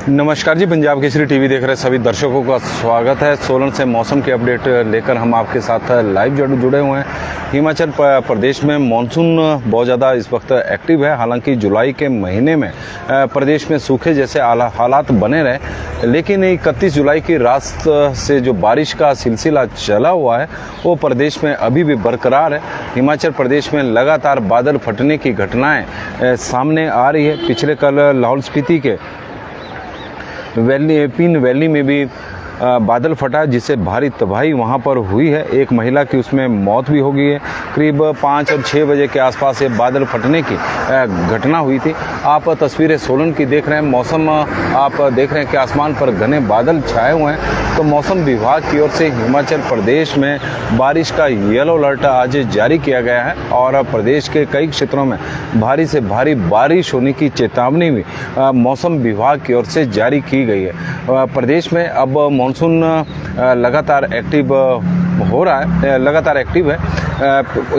नमस्कार जी, पंजाब केसरी टीवी देख रहे सभी दर्शकों का स्वागत है। सोलन से मौसम के अपडेट लेकर हम आपके साथ लाइव जुड़े हुए हैं। हिमाचल प्रदेश में मानसून बहुत ज़्यादा इस वक्त एक्टिव है। हालांकि जुलाई के महीने में प्रदेश में सूखे जैसे हालात बने रहे, लेकिन 31 जुलाई की रात से जो बारिश का सिलसिला चला हुआ है वो प्रदेश में अभी भी बरकरार है। हिमाचल प्रदेश में लगातार बादल फटने की घटनाएँ सामने आ रही है। पिछले कल लाहौल स्पीति के पीन वैली में भी बादल फटा, जिससे भारी तबाही वहां पर हुई है। एक महिला की उसमें मौत भी हो गई है। करीब 5 और 6 बजे के आसपास ये बादल फटने की घटना हुई थी। आप तस्वीरें सोलन की देख रहे हैं। मौसम आप देख रहे हैं कि आसमान पर घने बादल छाए हुए हैं। तो मौसम विभाग की ओर से हिमाचल प्रदेश में बारिश का येलो अलर्ट आज जारी किया गया है और प्रदेश के कई क्षेत्रों में भारी से भारी बारिश होने की चेतावनी भी मौसम विभाग की ओर से जारी की गई है। प्रदेश में अब मानसून लगातार एक्टिव हो रहा है, लगातार एक्टिव है।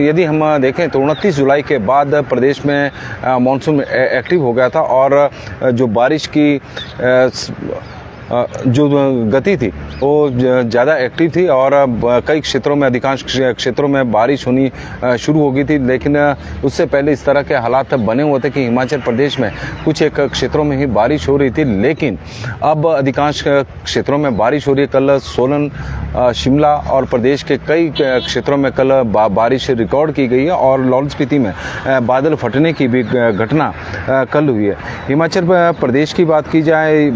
यदि हम देखें तो 29 जुलाई के बाद प्रदेश में मानसून एक्टिव हो गया था और जो बारिश की जो गति थी वो ज़्यादा एक्टिव थी और कई क्षेत्रों में, अधिकांश क्षेत्रों में बारिश होनी शुरू हो गई थी। लेकिन उससे पहले इस तरह के हालात बने हुए थे कि हिमाचल प्रदेश में कुछ एक क्षेत्रों में ही बारिश हो रही थी, लेकिन अब अधिकांश क्षेत्रों में बारिश हो रही है। कल सोलन, शिमला और प्रदेश के कई क्षेत्रों में कल बारिश रिकॉर्ड की गई है और लाहौल स्पीति में बादल फटने की भी घटना कल हुई है। हिमाचल प्रदेश की बात की जाए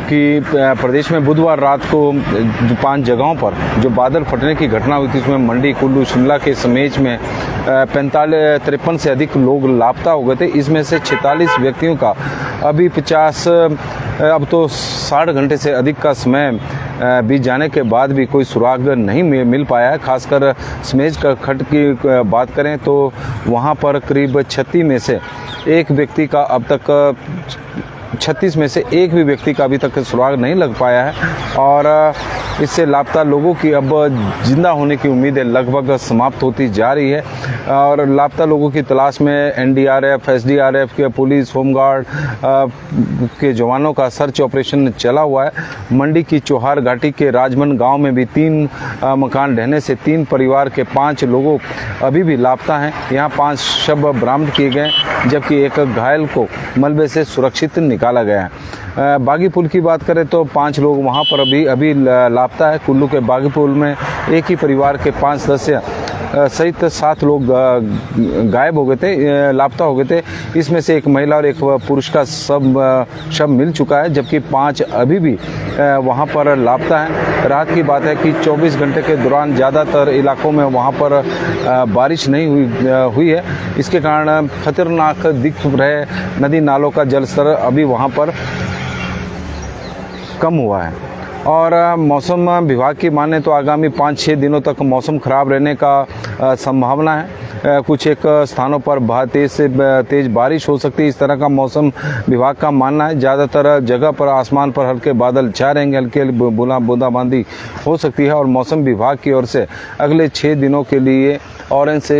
कि प्रदेश में बुधवार रात को जो 5 जगहों पर जो बादल फटने की घटना हुई थी, उसमें मंडी, कुल्लू, शिमला के समेत में 53 से अधिक लोग लापता हो गए थे। इसमें से 46 व्यक्तियों का अभी 50 अब तो 60 घंटे से अधिक का समय बीत जाने के बाद भी कोई सुराग नहीं मिल पाया है। खासकर समेज का खट की बात करें तो वहाँ पर करीब 36 में से एक व्यक्ति का अब तक 36 में से एक भी व्यक्ति का अभी तक सुराग नहीं लग पाया है और इससे लापता लोगों की अब जिंदा होने की उम्मीदें लगभग समाप्त होती जा रही है। और लापता लोगों की तलाश में एनडीआरएफ, एसडीआरएफ के पुलिस, होमगार्ड के जवानों का सर्च ऑपरेशन चला हुआ है। मंडी की चौहार घाटी के राजमन गांव में भी 3 मकान ढहने से 3 परिवार के 5 लोगों अभी भी लापता हैं। यहाँ 5 शव बरामद किए गए, जबकि एक घायल को मलबे से सुरक्षित निकाला गया है। बागी पुल की बात करें तो 5 लोग वहाँ पर अभी लापता है। कुल्लू के बागी पुल में एक ही परिवार के 5 सदस्य सहित 7 लोग गायब हो गए थे, लापता हो गए थे। इसमें से एक महिला और एक पुरुष का शव मिल चुका है, जबकि 5 अभी भी वहां पर लापता हैं। रात की बात है कि 24 घंटे के दौरान ज़्यादातर इलाकों में वहां पर बारिश नहीं हुई है। इसके कारण खतरनाक दिख रहे नदी नालों का जलस्तर अभी वहां पर कम हुआ है। और मौसम विभाग की माने तो आगामी 5-6 दिनों तक मौसम खराब रहने का संभावना है। कुछ एक स्थानों पर तेज बारिश हो सकती है, इस तरह का मौसम विभाग का मानना है। ज़्यादातर जगह पर आसमान पर हल्के बादल छा रहेंगे, हल्की बूंदाबांदी हो सकती है। और मौसम विभाग की ओर से अगले 6 दिनों के लिए ऑरेंज से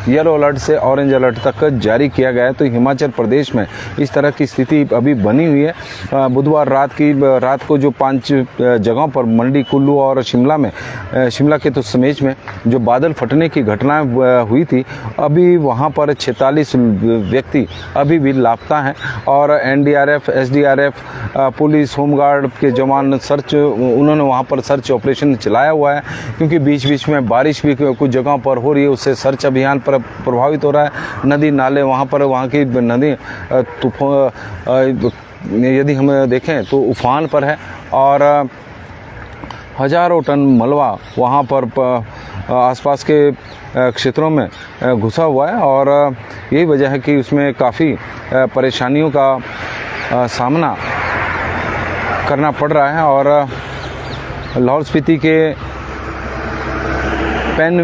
येलो अलर्ट से ऑरेंज अलर्ट तक जारी किया गया है। तो हिमाचल प्रदेश में इस तरह की स्थिति अभी बनी हुई है। बुधवार रात को जो 5 जगहों पर मंडी, कुल्लू और शिमला के तो समेत में जो बादल फटने की घटनाएं हुई थी, अभी वहां पर 46 व्यक्ति अभी भी लापता हैं और एनडीआरएफ, एसडीआरएफ, पुलिस, होमगार्ड के जवान उन्होंने वहां पर सर्च ऑपरेशन चलाया हुआ है। क्योंकि बीच बीच में बारिश भी कुछ जगहों पर हो रही है, उससे सर्च अभियान पर प्रभावित हो रहा है। नदी नाले वहाँ की नदी यदि हम देखें तो उफान पर है और हजारों टन मलबा वहाँ पर आसपास के क्षेत्रों में घुसा हुआ है और यही वजह है कि उसमें काफ़ी परेशानियों का सामना करना पड़ रहा है। और लाहौल स्पीति के पेन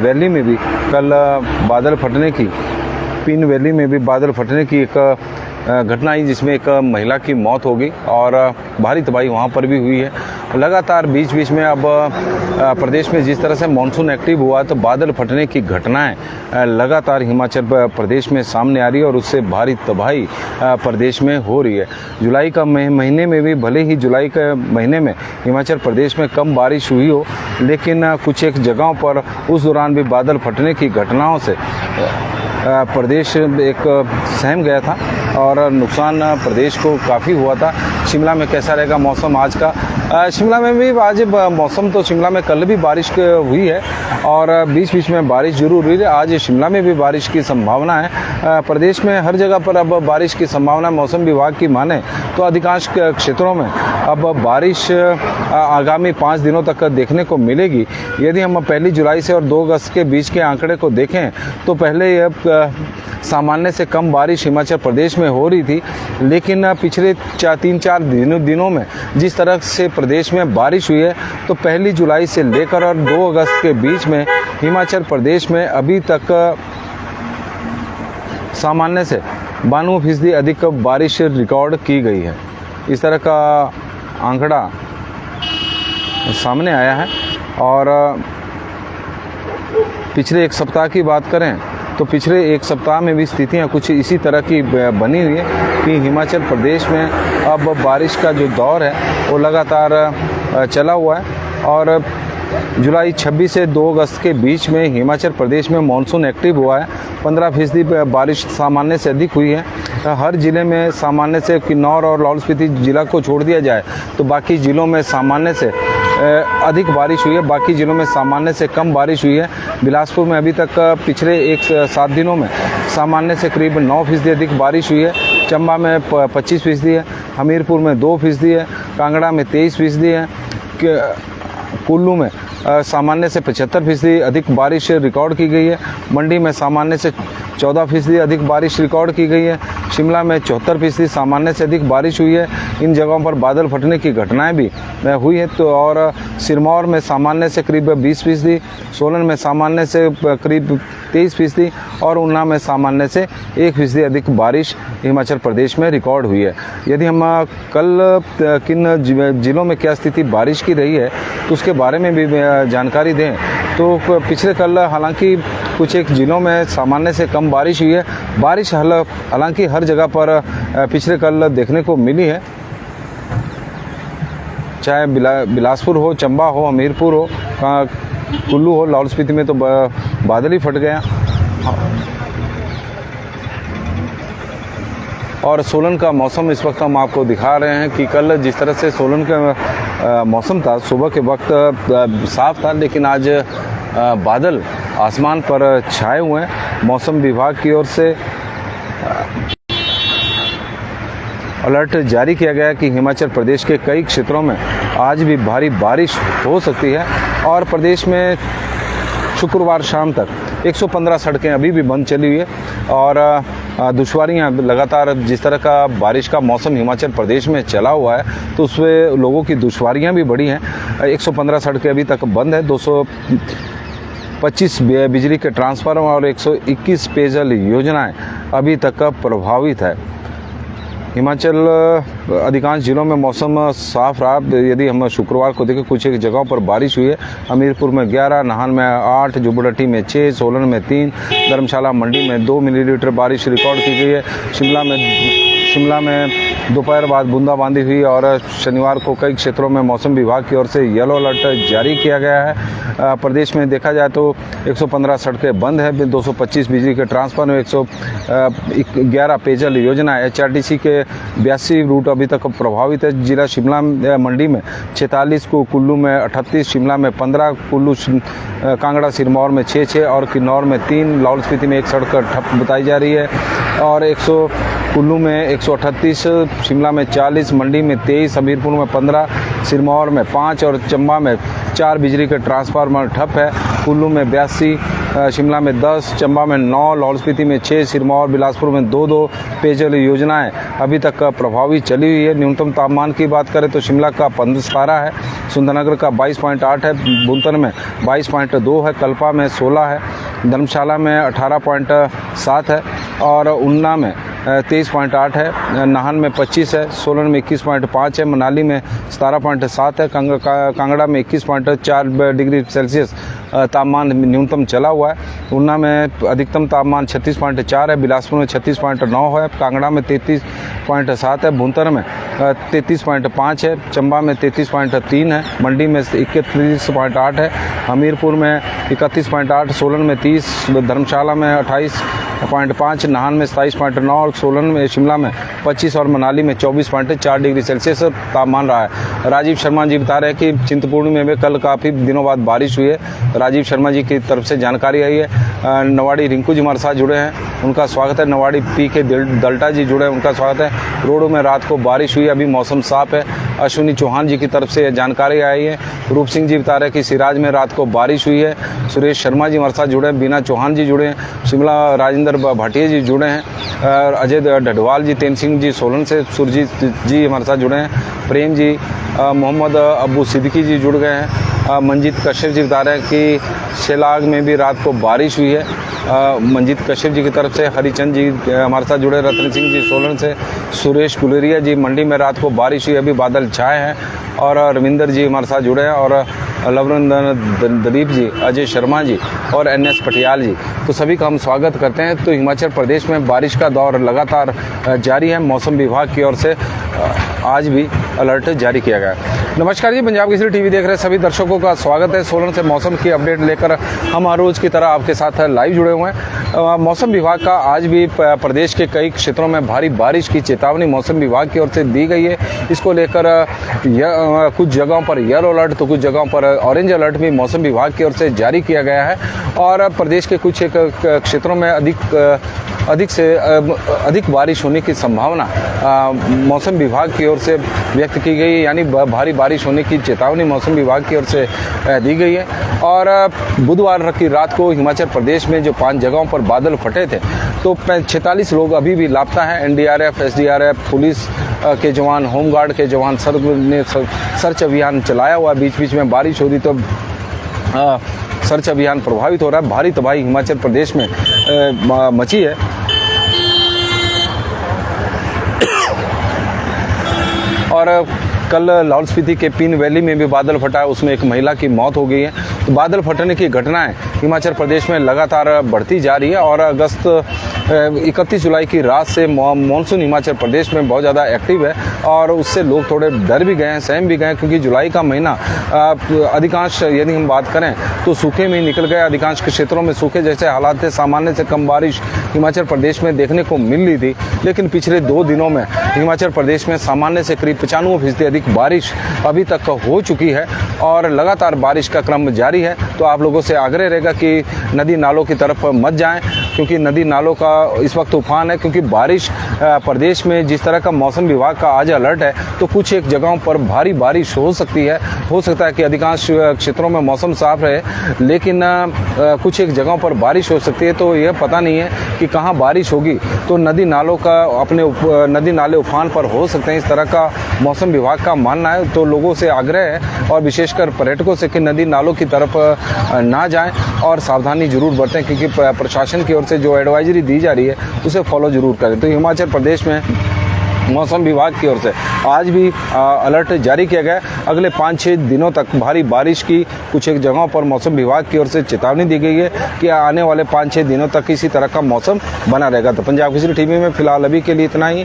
वैली में भी कल बादल फटने की पिन वैली में भी बादल फटने की एक घटना आई, जिसमें एक महिला की मौत हो गई और भारी तबाही वहाँ पर भी हुई है। लगातार बीच बीच में अब प्रदेश में जिस तरह से मानसून एक्टिव हुआ तो बादल फटने की घटनाएं लगातार हिमाचल प्रदेश में सामने आ रही है और उससे भारी तबाही प्रदेश में हो रही है। जुलाई का महीने में भी भले ही जुलाई के महीने में हिमाचल प्रदेश में कम बारिश हुई हो, लेकिन कुछ एक जगहों पर उस दौरान भी बादल फटने की घटनाओं से प्रदेश एक सहम गया था और नुकसान प्रदेश को काफ़ी हुआ था। शिमला में कैसा रहेगा मौसम आज का? शिमला में भी आज मौसम तो शिमला में कल भी बारिश हुई है और बीच बीच में बारिश जरूर हुई है। आज शिमला में भी बारिश की संभावना है। प्रदेश में हर जगह पर अब बारिश की संभावना मौसम विभाग की माने तो अधिकांश क्षेत्रों में अब बारिश आगामी 5 दिनों तक देखने को मिलेगी। यदि हम 1 जुलाई से और 2 अगस्त के बीच के आंकड़े को देखें तो पहले सामान्य से कम बारिश हिमाचल प्रदेश में हो रही थी, लेकिन पिछले 3-4 दिनों में जिस तरह से प्रदेश में बारिश हुई है तो 1 जुलाई से लेकर और 2 अगस्त के बीच में हिमाचल प्रदेश में अभी तक सामान्य से 92% अधिक बारिश रिकॉर्ड की गई है। इस तरह का आंकड़ा सामने आया है। और पिछले एक सप्ताह की बात करें तो पिछले एक सप्ताह में भी स्थितियां कुछ इसी तरह की बनी हुई है कि हिमाचल प्रदेश में अब बारिश का जो दौर है वो लगातार चला हुआ है। और जुलाई 26 से 2 अगस्त के बीच में हिमाचल प्रदेश में मानसून एक्टिव हुआ है। 15% बारिश सामान्य से अधिक हुई है। हर ज़िले में सामान्य से किन्नौर और लाहौल स्पीति जिला को छोड़ दिया जाए तो बाकी ज़िलों में सामान्य से अधिक बारिश हुई है, बाकी ज़िलों में सामान्य से कम बारिश हुई है। बिलासपुर में अभी तक पिछले 7 दिनों में सामान्य से करीब 9% अधिक बारिश हुई है। चंबा में 25% है, हमीरपुर में 2% है, कांगड़ा में 23% है, कुल्लू में सामान्य से 75% अधिक बारिश रिकॉर्ड की गई है। मंडी में सामान्य से 14% अधिक बारिश रिकॉर्ड की गई है। शिमला में 74% सामान्य से अधिक बारिश हुई है। इन जगहों पर बादल फटने की घटनाएं भी हुई है। तो और सिरमौर में सामान्य से करीब 20%, सोलन में सामान्य से करीब 23% और ऊना में सामान्य से 1% अधिक बारिश हिमाचल प्रदेश में रिकॉर्ड हुई है। यदि हम कल किन जिलों में क्या स्थिति बारिश की रही है तो उसके बारे में भी जानकारी दें तो पिछले कल हालांकि कुछ एक ज़िलों में सामान्य से कम बारिश हुई है। बारिश हालांकि हर जगह पर पिछले कल देखने को मिली है, चाहे बिलासपुर हो, चंबा हो, हमीरपुर हो, कुल्लू हो, लाहौल स्पीति में तो बादल ही फट गया। और सोलन का मौसम इस वक्त हम आपको दिखा रहे हैं कि कल जिस तरह से सोलन का मौसम था, सुबह के वक्त साफ था, लेकिन आज बादल आसमान पर छाए हुए हैं। मौसम विभाग की ओर से अलर्ट जारी किया गया कि हिमाचल प्रदेश के कई क्षेत्रों में आज भी भारी बारिश हो सकती है। और प्रदेश में शुक्रवार शाम तक 115 सड़कें अभी भी बंद चली हुई है और दुश्वारियां लगातार, जिस तरह का बारिश का मौसम हिमाचल प्रदेश में चला हुआ है तो उसमें लोगों की दुश्वारियां भी बढ़ी हैं। 115 सड़कें अभी तक बंद है, 225 बिजली के ट्रांसफार्मर और 121 पेयजल योजनाएं अभी तक प्रभावित है। हिमाचल अधिकांश जिलों में मौसम साफ रहा। यदि हम शुक्रवार को देखें कुछ एक जगहों पर बारिश हुई है। हमीरपुर में 11, नाहन में 8, जुब्बड़हट्टी में 6, सोलन में 3, धर्मशाला मंडी में 2 मिलीमीटर बारिश रिकॉर्ड की गई है। शिमला में दोपहर बाद बूंदाबांदी हुई और शनिवार को कई क्षेत्रों में मौसम विभाग की ओर से येलो अलर्ट जारी किया गया है। प्रदेश में देखा जाए तो 115 सड़कें बंद है, 225 बिजली के ट्रांसफार्मर, 111 पेयजल योजना, HRTC के 82 रूट अभी तक प्रभावित है। जिला शिमला मंडी में 46, कुल्लू में 38, शिमला में 15, कुल्लू कांगड़ा सिरमौर में 6 और किन्नौर में 3, लाहौल स्पीति में 1 सड़क ठप बताई जा रही है और कुल्लू में 138, शिमला में 40, मंडी में 23, हमीरपुर में 15, सिरमौर में 5 और चंबा में 4 बिजली के ट्रांसफार्मर ठप है। कुल्लू में 82, शिमला में 10, चंबा में 9, लाहौल स्पीति में 6, सिरमौर बिलासपुर में 2-2 पेयजल योजनाएं अभी तक प्रभावी चली हुई है। न्यूनतम तापमान की बात करें तो शिमला का 17 है, सुंदरनगर का 22.8 है, भुंतर में 22.2 है, कल्पा में 16 है, धर्मशाला में 18.7 है और ऊना में 23.8 है, नाहन में 25 है, सोलन में 21.5 है, मनाली में 17.7 है, कांगड़ा में 21.4 डिग्री सेल्सियस तापमान न्यूनतम चला हुआ है। ऊना में अधिकतम तापमान 36.4 है, बिलासपुर में 36.9 है, कांगड़ा में 33.7 है, भुंतर में 33.5 है, चंबा में 33.3 है, मंडी में 31.8 है, हमीरपुर में 31.8, सोलन में 30, धर्मशाला में 28.5, नाहन में 27.9 और सोलन में शिमला में 25 और मनाली में 24.4 डिग्री सेल्सियस तापमान रहा है। राजीव शर्मा जी बता रहे हैं कि चिंतपूर्णी में भी कल काफ़ी दिनों बाद बारिश हुई है। राजीव शर्मा जी की तरफ से जानकारी आई है। नवाड़ी रिंकू जी हमारे साथ जुड़े हैं, उनका स्वागत है। नवाड़ी पी के दल्टा जी जुड़े हैं, उनका स्वागत है। रोडों में रात को बारिश हुई, अभी मौसम साफ है। अश्विनी चौहान जी की तरफ से जानकारी आई है। रूप सिंह जी बता रहे हैं कि सिराज में रात को बारिश हुई है। सुरेश शर्मा जी हमारे साथ जुड़े हैं, बीना चौहान जी जुड़े हैं, शिमला राजेंद्र भाटिया जी जुड़े हैं, अजय डडवाल जी, तेन सिंह जी सोलन से, सुरजीत जी हमारे साथ जुड़े हैं, प्रेम जी, मोहम्मद अबू सिद्दीकी जी जुड़ गए हैं। मंजीत कश्यप जी बता रहे हैं कि शेलाग में भी रात को बारिश हुई है। मंजीत कश्यप जी की तरफ से हरिचंद जी हमारे साथ जुड़े, रतन सिंह जी सोलन से, सुरेश गुलेरिया जी मंडी में रात को बारिश हुई, अभी बादल छाए हैं। और रविंदर जी हमारे साथ जुड़े हैं और लवरंदन दलीप जी, अजय शर्मा जी और NS पटियाल जी, तो सभी का हम स्वागत करते हैं। तो हिमाचल प्रदेश में बारिश का दौर लगातार जारी है। मौसम विभाग की ओर से आज भी अलर्ट जारी किया गया है। नमस्कार जी, पंजाब केसरी टीवी देख रहे सभी दर्शकों का स्वागत है। सोलन से मौसम की अपडेट लेकर हम हर रोज की तरह आपके साथ लाइव जुड़े हुए हैं। मौसम विभाग का आज भी प्रदेश के कई क्षेत्रों में भारी बारिश की चेतावनी मौसम विभाग की ओर से दी गई है। इसको लेकर कुछ जगहों पर येलो अलर्ट तो कुछ जगहों पर ऑरेंज अलर्ट भी मौसम विभाग की ओर से जारी किया गया है। और प्रदेश के कुछ एक क्षेत्रों में अधिक से अधिक बारिश होने की संभावना मौसम विभाग की ओर से व्यक्त की गई है, यानी भारी बारिश होने की चेतावनी मौसम विभाग की ओर से दी गई है। और बुधवार की रात को हिमाचल प्रदेश में जो 5 जगहों पर बादल फटे थे, तो 46 लोग अभी भी लापता हैं। NDRF, SDRF, पुलिस के जवान, होमगार्ड के जवान ने सर्च अभियान चलाया हुआ। बीच बीच में बारिश हो रही तो सर्च अभियान प्रभावित हो रहा है। भारी तबाही हिमाचल प्रदेश में मची है। और कल लाहौल स्पीति के पीन वैली में भी बादल फटा है, उसमें एक महिला की मौत हो गई है। तो बादल फटने की घटनाएं हिमाचल प्रदेश में लगातार बढ़ती जा रही है। और अगस्त 31 जुलाई की रात से मानसून हिमाचल प्रदेश में बहुत ज़्यादा एक्टिव है और उससे लोग थोड़े डर भी गए हैं, सहम भी गए हैं, क्योंकि जुलाई का महीना अधिकांश यदि हम बात करें तो सूखे में निकल गया। अधिकांश क्षेत्रों में सूखे जैसे हालात थे, सामान्य से कम बारिश हिमाचल प्रदेश में देखने को मिल रही थी। लेकिन पिछले 2 दिनों में हिमाचल प्रदेश में सामान्य से करीब 95% अधिक बारिश अभी तक हो चुकी है और लगातार बारिश का क्रम जारी है। तो आप लोगों से आग्रह रहेगा कि नदी नालों की तरफ मत जाएं, क्योंकि नदी नालों का इस वक्त तूफान है। क्योंकि बारिश प्रदेश में जिस तरह का मौसम विभाग का आज अलर्ट है, तो कुछ एक जगहों पर भारी बारिश हो सकती है। हो सकता है कि अधिकांश क्षेत्रों में मौसम साफ रहे, लेकिन कुछ एक जगहों पर बारिश हो सकती है। तो यह पता नहीं है कि कहाँ बारिश होगी, तो नदी नालों का नदी नाले उफान पर हो सकते हैं, इस तरह का मौसम विभाग का मानना है। तो लोगों से आग्रह है और विशेषकर पर्यटकों से कि नदी नालों की तरफ ना जाएं और सावधानी जरूर बरतें, क्योंकि प्रशासन की ओर से जो एडवाइजरी दी जा रही है उसे फॉलो जरूर करें। तो हिमाचल प्रदेश में मौसम विभाग की ओर से आज भी अलर्ट जारी किया गया। अगले 5-6 दिनों तक भारी बारिश की कुछ एक जगहों पर मौसम विभाग की ओर से चेतावनी दी गई है कि आने वाले 5-6 दिनों तक इसी तरह का मौसम बना रहेगा। तो पंजाब केसरी टीवी में फिलहाल अभी के लिए इतना ही।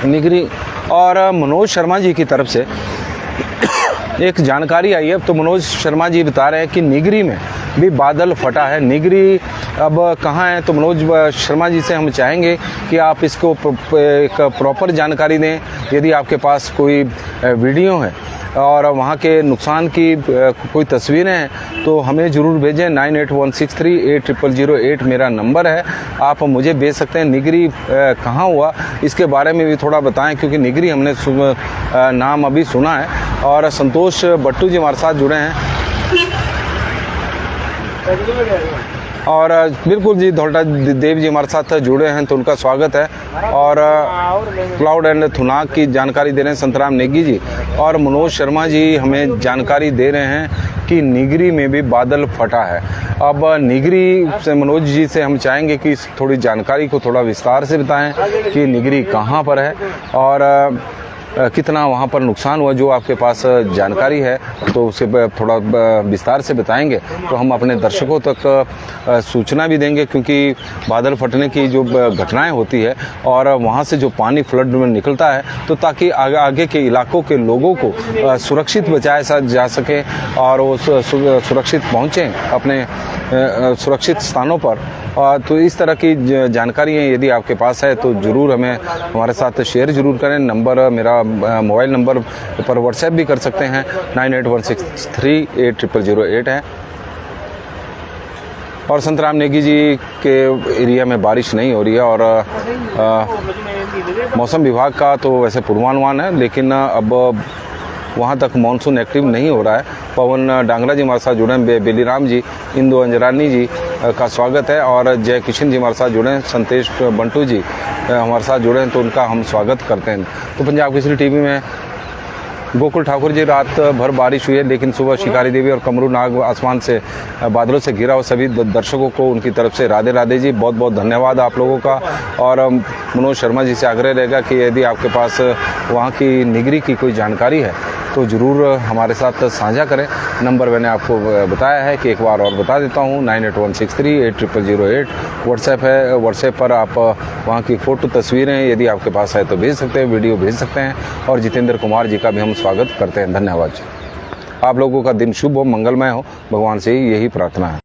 निगरी और मनोज शर्मा जी की तरफ से एक जानकारी आई है। तो मनोज शर्मा जी बता रहे हैं कि निगरी में भी बादल फटा है। निगरी अब कहाँ है, तो मनोज शर्मा जी से हम चाहेंगे कि आप इसको एक प्रॉपर जानकारी दें। यदि आपके पास कोई वीडियो है और वहाँ के नुकसान की कोई तस्वीरें हैं तो हमें ज़रूर भेजें। 9816380008 मेरा नंबर है, आप मुझे भेज सकते हैं। निगरी कहाँ हुआ इसके बारे में भी थोड़ा बताएं, क्योंकि निगरी हमने नाम अभी सुना है। और संतोष बट्टू जी हमारे साथ जुड़े हैं। और बिल्कुल जी धौलटा देव जी हमारे साथ जुड़े हैं तो उनका स्वागत है। और क्लाउड एंड थुनाग की जानकारी दे रहे हैं संतराम नेगी जी, और मनोज शर्मा जी हमें जानकारी दे रहे हैं कि निगरी में भी बादल फटा है। अब निगरी से मनोज जी से हम चाहेंगे कि थोड़ी जानकारी को थोड़ा विस्तार से बताएं कि निगरी कहाँ पर है और कितना वहाँ पर नुकसान हुआ। जो आपके पास जानकारी है तो उसे थोड़ा विस्तार से बताएंगे तो हम अपने दर्शकों तक सूचना भी देंगे, क्योंकि बादल फटने की जो घटनाएं होती है और वहाँ से जो पानी फ्लड में निकलता है तो ताकि आगे के इलाकों के लोगों को सुरक्षित बचाया जा सके और वो सुरक्षित पहुँचें अपने सुरक्षित स्थानों पर। तो इस तरह की जानकारियाँ यदि आपके पास है तो ज़रूर हमें हमारे साथ शेयर ज़रूर करें। नंबर मेरा मोबाइल नंबर पर व्हाट्सएप भी कर सकते हैं 9816380008 है। और संतराम नेगी जी के एरिया में बारिश नहीं हो रही है और मौसम विभाग का तो वैसे पूर्वानुमान है, लेकिन अब वहाँ तक मानसून एक्टिव नहीं हो रहा है। पवन डांगरा जी हमारे साथ जुड़े हैं, बेलीराम जी, इंदु अंजरानी जी का स्वागत है और जय किशन जी हमारे साथ जुड़े हैं, संतेश बंटू जी हमारे साथ जुड़े हैं तो उनका हम स्वागत करते हैं। तो पंजाब केसरी टीवी में गोकुल ठाकुर जी, रात भर बारिश हुई है लेकिन सुबह शिकारी देवी और कमरू नाग आसमान से बादलों से घिरा हो। सभी दर्शकों को उनकी तरफ से राधे राधे जी, बहुत बहुत धन्यवाद आप लोगों का। और मनोज शर्मा जी से आग्रह रहेगा कि यदि आपके पास वहाँ की निगरी की कोई जानकारी है तो ज़रूर हमारे साथ साझा करें। नंबर मैंने आपको बताया है कि एक बार और बता देता हूँ 9816380008 व्हाट्सएप है। व्हाट्सएप पर आप वहाँ की फ़ोटो तस्वीरें यदि आपके पास है तो भेज सकते हैं, वीडियो भेज सकते हैं। और जितेंद्र कुमार जी का भी हम स्वागत करते हैं। धन्यवाद जी। आप लोगों का दिन शुभ हो, मंगलमय हो, भगवान से यही प्रार्थना है।